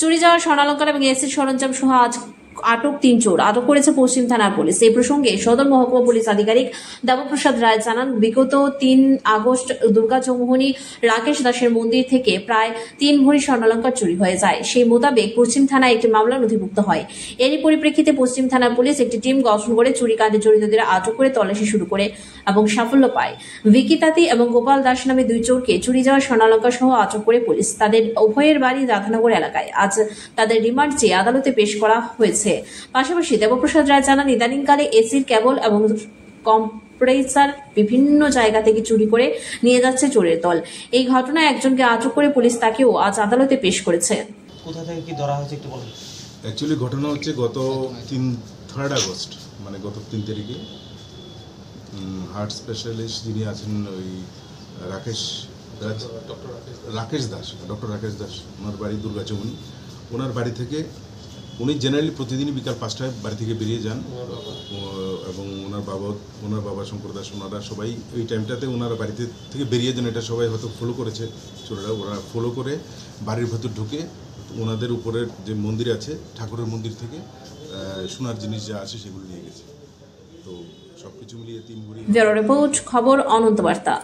চুরি যাওয়া স্বর্ণালঙ্কার এবং এসির সরঞ্জাম সহ আজ আটক 3 চোর আটক করেছে পশ্চিম থানার পুলিশ। এই প্রসঙ্গে সদর মহকুমা পুলিশ আধিকারিক দেবপ্রসাদ রায় জানান, বিগত 3 আগস্ট দুর্গা চৌমুহনী রাকেশ দাসের মন্দির থেকে প্রায় 3 ভরি স্বর্ণালঙ্কার চুরি হয়ে যায়। সেই মোতাবেক পশ্চিম থানায় একটি মামলা নথিভুক্ত হয়। এরই পরিপ্রেক্ষিতে পশ্চিম থানার পুলিশ একটি টিম গঠন করে চুরি কাণ্ডে জড়িতদের আটক করে তল্লাশি শুরু করে এবং সাফল্য পায়। ভিকি তাঁতি এবং গোপাল দাস নামে 2 চোরকে চুরি যাওয়া স্বর্ণালঙ্কা সহ আটক করে পুলিশ তাদের উভয়ের বাড়ি রাধানগর এলাকায় আজ তাদের রিমান্ড চেয়ে আদালতে পেশ করা হয়েছে। পাশাপাশি দেবপ্রসাদ রায় জানান, ইদানিংকালে এসির কেবল এবং কম্প্রেসার বিভিন্ন জায়গা থেকে চুরি করে নিয়ে যাচ্ছে চোরের দল। এই ঘটনায় একজনকে আটক করে পুলিশ তাকেও আজ আদালতে পেশ করেছে। কোথা থেকে কি ধরা হয়েছে একটু বলুন। অ্যাকচুয়ালি ঘটনা হচ্ছে গত 3 আগস্ট মানে গত 3 তারিখে হার্ট স্পেশালিস্ট যিনি আছেন ওই ডক্টর রাকেশ দাস, ওনার বাড়ি দুর্গা চৌমুহনী। ওনার বাড়ি থেকে উনি জেনারেলি প্রতিদিনই বিকাল 5টায় বাড়ি থেকে বেরিয়ে যান এবং ওনার বাবা শঙ্কর দাস, ওনারা সবাই ওই টাইমটাতে ওনারা বাড়িতে থেকে বেরিয়ে যান। এটা সবাই হয়তো ফলো করেছে চোরেরা। ওরা ফলো করে বাড়ির ভেতর ঢুকে ওনাদের উপরের যে মন্দির আছে ঠাকুরের মন্দির থেকে সোনার জিনিস যা আছে সেগুলো নিয়ে গেছে। তো সবকিছু মিলিয়ে 3 ভরি। ব্যুরো রিপোর্ট, খবর অনন্ত বার্তা।